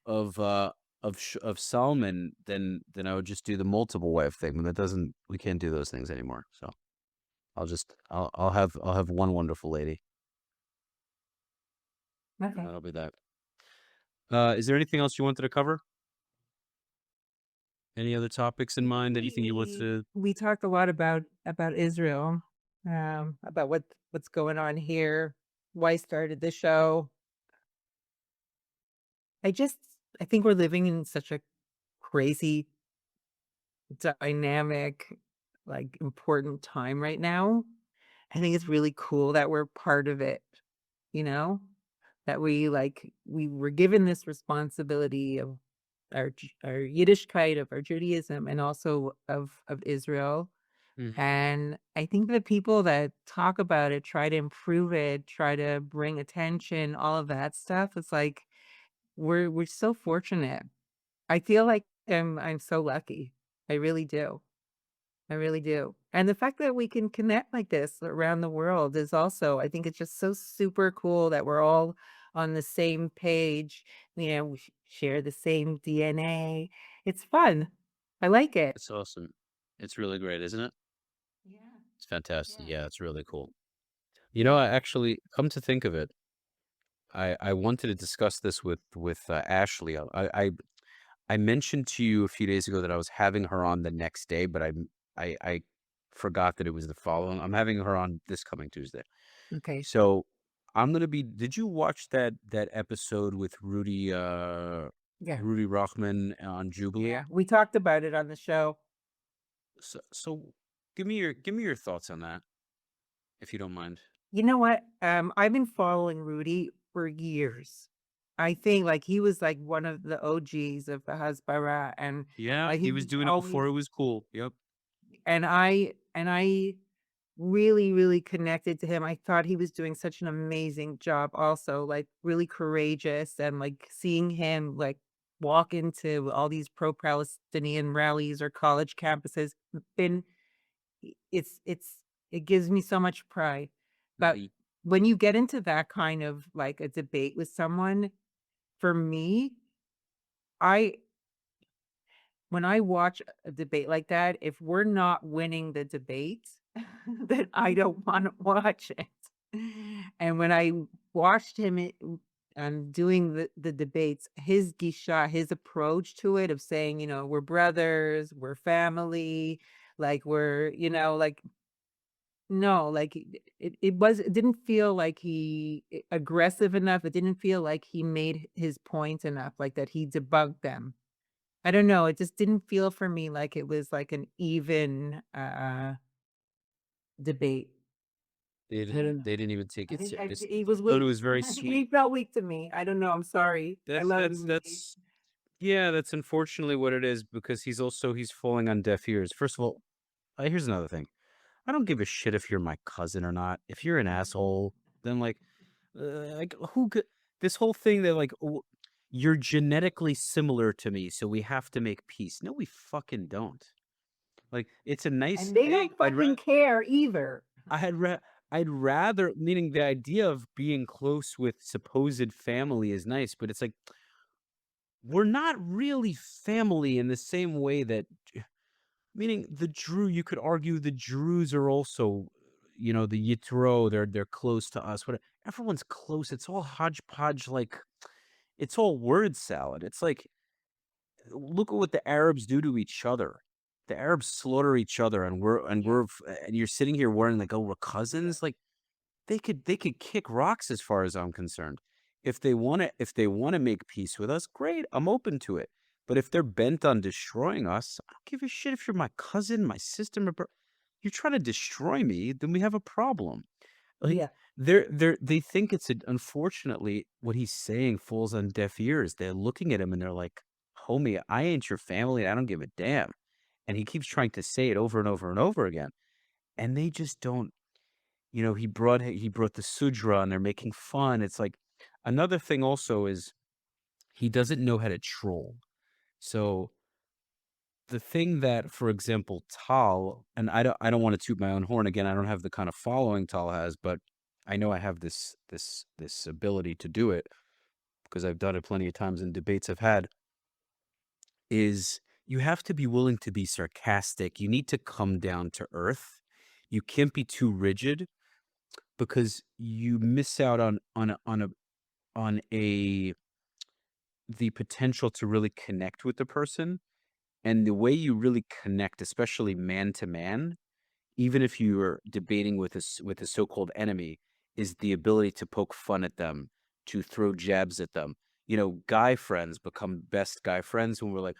Solomon, then I would just do the multiple wife thing. But that doesn't. We can't do those things anymore. So I'll have one wonderful lady. Okay. That'll be that. Is there anything else you wanted to cover? Any other topics in mind? Anything you want to? We talked a lot about Israel, about what's going on here, why I started the show. I think we're living in such a crazy, dynamic, like important time right now. I think it's really cool that we're part of it, you know, that we were given this responsibility of our Yiddishkeit, of our Judaism, and also of Israel. Mhm. And I think the people that talk about it, try to improve it, try to bring attention, all of that stuff, it's like we're so fortunate. I feel like I'm so lucky. I really do. I really do. And the fact that we can connect like this around the world is also, I think it's just so super cool that we're all on the same page. We share the same DNA. It's fun. I like it. It's awesome. It's really great, isn't it? Yeah. It's fantastic. Yeah. Yeah, it's really cool. I actually come to think of it, I wanted to discuss this with Ashley. I mentioned to you a few days ago that I was having her on the next day, but I forgot that it was the following. I'm having her on this coming Tuesday. Okay. So I'm gonna be. Did you watch that episode with Rudy Yeah. Rudy Rochman on Jubilee? Yeah. We talked about it on the show. So give me your thoughts on that, if you don't mind. You know what? I've been following Rudy for years. I think like he was like one of the OGs of the Hasbara, and Yeah, like he he was was doing it always before it was cool. Yep. and I really, really connected to him. I thought he was doing such an amazing job also, like really courageous, and like seeing him like walk into all these pro-Palestinian rallies or college campuses been it's it gives me so much pride. But Mhm. when you get into that kind of like a debate with someone, for me, I when I watch a debate like that, if we're not winning the debate, then I don't want to watch it. And when I watched him doing the debates, his gisha, his approach to it of saying, we're brothers, we're family, like we're, like no, like it didn't feel like aggressive enough. It didn't feel like he made his point enough, like that he debunked them. I don't know, it just didn't feel for me like it was like an even, debate. They I didn't don't know. they didn't even take I it think serious. he was Thought it weak. was very He sweet. felt weak to me. I don't know, I'm sorry. I That's love that's Rudy. that's yeah, that's unfortunately what it is because he's falling on deaf ears. First of all, here's another thing. I don't give a shit if you're my cousin or not. If you're an asshole, then like who could this whole thing that like you're genetically similar to me, so we have to make peace. No, we fucking don't. Like it's a nice And they thing. don't fucking care either. I had ra- I'd rather, meaning the idea of being close with supposed family is nice, but it's like we're not really family in the same way that meaning you could argue the Druze are also, the Yitro, they're close to us. What everyone's close. It's all hodgepodge, like it's all word salad. It's like look at what the Arabs do to each other. The Arabs slaughter each other, and you're sitting here worrying like, oh, we're cousins. Like they could kick rocks as far as I'm concerned. If they want to make peace with us, great. I'm open to it. But if they're bent on destroying us, I don't give a shit if you're my cousin, my sister, you're trying to destroy me, then we have a problem. Like Yeah. they think unfortunately what he's saying falls on deaf ears. They're looking at him and they're like, "Homie, I ain't your family. And I don't give a damn." And he keeps trying to say it over and over and over again, and they just don't. He brought the sudra and they're making fun. It's like another thing also is he doesn't know how to troll. So the thing that, for example, Tal, and I don't want to toot my own horn again. I don't have the kind of following Tal has, but I know I have this ability to do it. because I've done it plenty of times in debates I've had, is you have to be willing to be sarcastic. You need to come down to earth. You can't be too rigid because you miss out on a the potential to really connect with the person. And the way you really connect, especially man to man, even if you're debating with a so-called enemy, is the ability to poke fun at them, to throw jabs at them. Guy friends become best guy friends when we're like,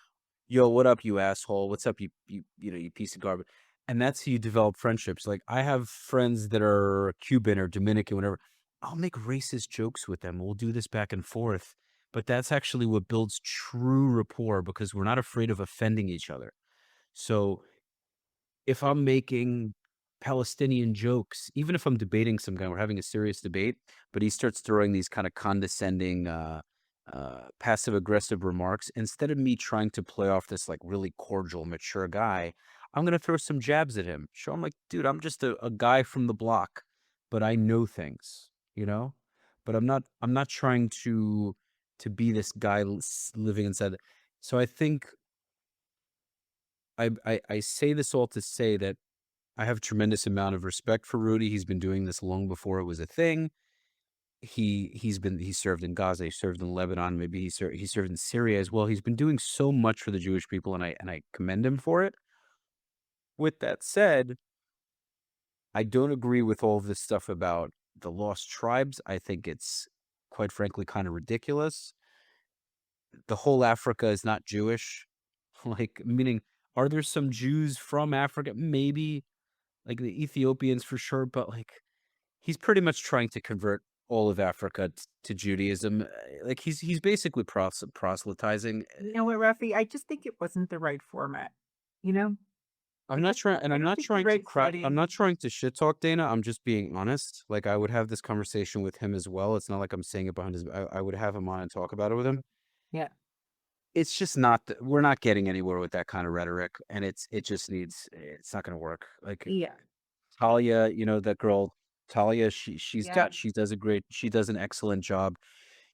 "Yo, what up, you asshole? What's up, you piece of garbage?" And that's how you develop friendships. Like I have friends that are Cuban or Dominican, whatever. I'll make racist jokes with them. We'll do this back and forth. But that's actually what builds true rapport because we're not afraid of offending each other. So if I'm making Palestinian jokes, even if I'm debating some guy, we're having a serious debate, but he starts throwing these kind of condescending, passive aggressive remarks, instead of me trying to play off this like really cordial, mature guy, I'm going to throw some jabs at him. Show him like, dude, I'm just a guy from the block, but I know things, but I'm not trying to be this guy living inside. So I think I say this all to say that I have a tremendous amount of respect for Rudy. He's been doing this long before it was a thing. He served in Gaza, he served in Lebanon, maybe he served in Syria as well. He's been doing so much for the Jewish people, and I commend him for it. With that said, I don't agree with all of this stuff about the lost tribes. I think it's quite frankly kind of ridiculous. The whole Africa is not Jewish. Like, meaning, are there some Jews from Africa? Maybe, like the Ethiopians for sure, but like he's pretty much trying to convert all of Africa to Judaism. Like he's basically proselytizing. You know what, Rafi? I just think it wasn't the right format. You know, I'm not trying, and I I'm don't not think the trying to right I'm setting. not trying to shit talk Dayna. I'm just being honest. Like I would have this conversation with him as well. It's not like I'm saying it behind his. I would have him on and talk about it with him. Yeah. It's just not. We're not getting anywhere with that kind of rhetoric, and it just needs. It's not going to work. Like Yeah. Talia, that girl, Talia, Yeah. she does an excellent job.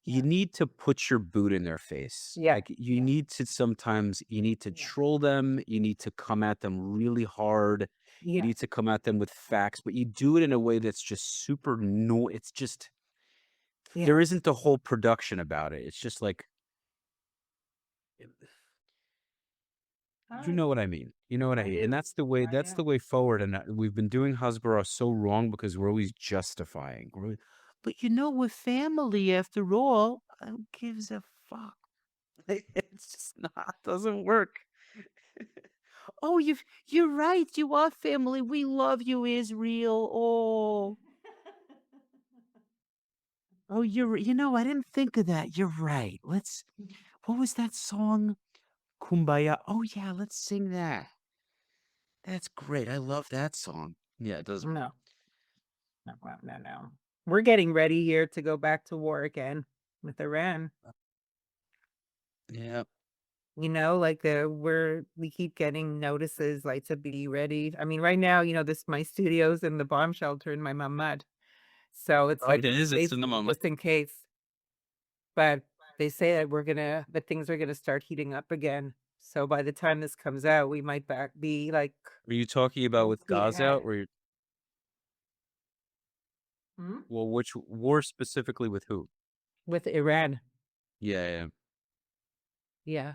You Yeah. need to put your boot in their face. Yeah. Like you need to sometimes you need to troll them. You need to come at them really hard. You Yeah. need to come at them with facts, but you do it in a way that's just super it's just Yeah. there isn't a whole production about it. It's just like you know what I mean. You know what I mean. And that's the way forward. And we've been doing Hasbara so wrong because we're always justifying. But we're family after all. Who gives a fuck? It's just not doesn't work. Oh, you're right. You are family. We love you, Israel. Oh, I didn't think of that. You're right. What was that song? Kumbaya. Oh yeah, let's sing that. That's great. I love that song. Yeah, it does. No. No. We're getting ready here to go back to war again with Iran. Yeah. Like we keep getting notices like to be ready. I mean, right now, my studio's in the bomb shelter in my mamad. So it's like It is. It's in the basically moment. just in case. But they say that things are gonna start heating up again. So by the time this comes out, we might be like Were you talking about full with speed Gaza? ahead. Where you Hmm? well, which war specifically with who? With Iran. Yeah. Yeah.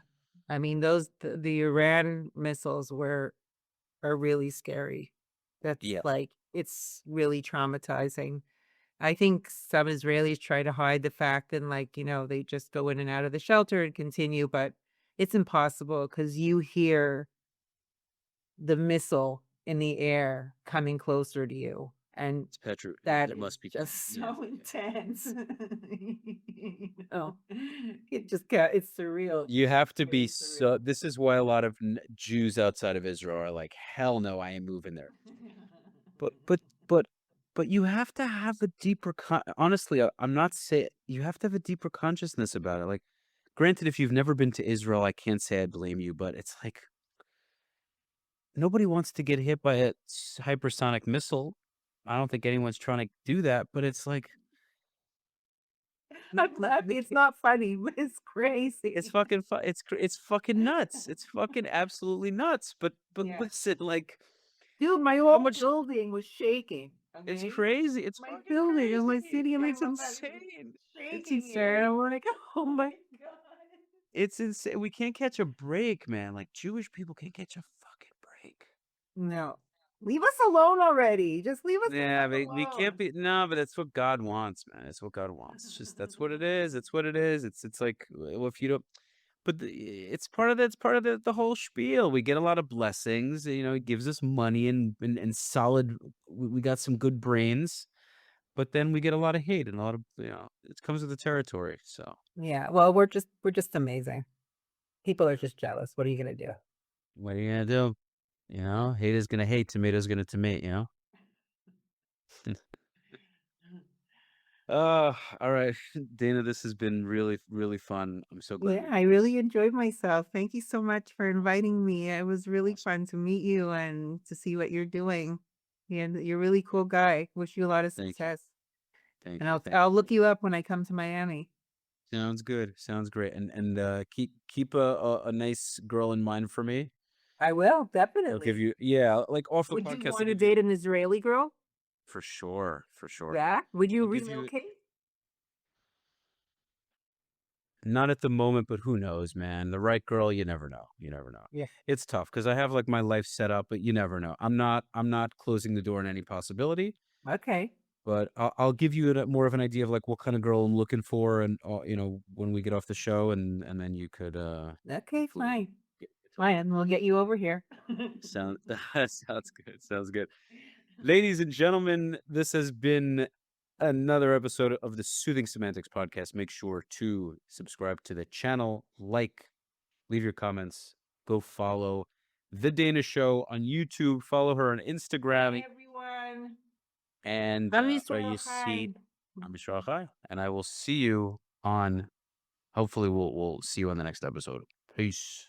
I mean, the Iran missiles are really scary. That's Yeah. like, it's really traumatizing. I think some Israelis try to hide the fact and they just go in and out of the shelter and continue, but it's impossible because you hear the missile in the air coming closer to you. And It's Petru. that It is must be just yeah. so intense. It's surreal. You have to be Really surreal. this is why a lot of Jews outside of Israel are like, hell no, I ain't moving there. But you have to have a deeper honestly, I'm not saying you have to have a deeper consciousness about it. Like, granted, if you've never been to Israel, I can't say I blame you, but it's like nobody wants to get hit by a hypersonic missile. I don't think anyone's trying to do that, but it's like not laughing. It's not funny, but it's crazy. It's fucking it's fucking nuts. It's fucking absolutely nuts. But Yeah. listen, like Dude, my how whole much building was shaking. it's Okay? crazy. It's My fucking Building in my crazy. city, and I it's love that. Insane. It's Shaking insane. here. I'm like, oh my. God. It's insane. We can't catch a break, man. Like Jewish people can't catch a fucking break. No. Leave us alone already. Just leave us Yeah, the fuck we can't alone. be no, but that's what God wants, man. It's what God wants. It's just that's what it is. It's what it is. It's like well, if you don't, but it's part of the whole spiel. We get a lot of blessings. You know, He gives us money and solid. We got some good brains, but then we get a lot of hate and a lot of it comes with the territory. So Yeah. Well, we're just amazing. People are just jealous. What are you gonna do? what are you gonna do? You know, hate is gonna hate. Tomato's gonna tomate. You know. All right, Dayna, this has been really, really fun. I'm so glad Yeah, we I did really this. enjoyed myself. Thank you so much for inviting me. It was really Awesome. fun to meet you and to see what you're doing. And you're a really cool guy. Wish you a lot of Thank you. success. Thank And you. I'll look you up when I come to Miami. Sounds good. Sounds great. And keep a nice girl in mind for me. I will, I'll definitely. give you like off the Would you podcast. I'll want to give you date an Israeli girl? for sure, for sure. Yeah? Would you I'll give you relocate? not at the moment, but who knows, man? The right girl, you never know. You never know. Yeah. It's tough because I have like my life set up, but you never know. I'm not closing the door on any possibility. Okay. But I'll give you more of an idea of like what kind of girl I'm looking for, and when we get off the show, and then you could Okay, hopefully fine. get to Fine. We'll get you over here. sound sounds good. Sounds good. Ladies and gentlemen, this has been another episode of the Soothing Semantics Podcast. Make sure to subscribe to the channel, leave your comments, go follow the Dayna Show on YouTube, follow her on Instagram, Hey, everyone. and Love you, you see. Sorachai. I'm Mishra, and I will see you on. Hopefully, we'll see you on the next episode. Peace.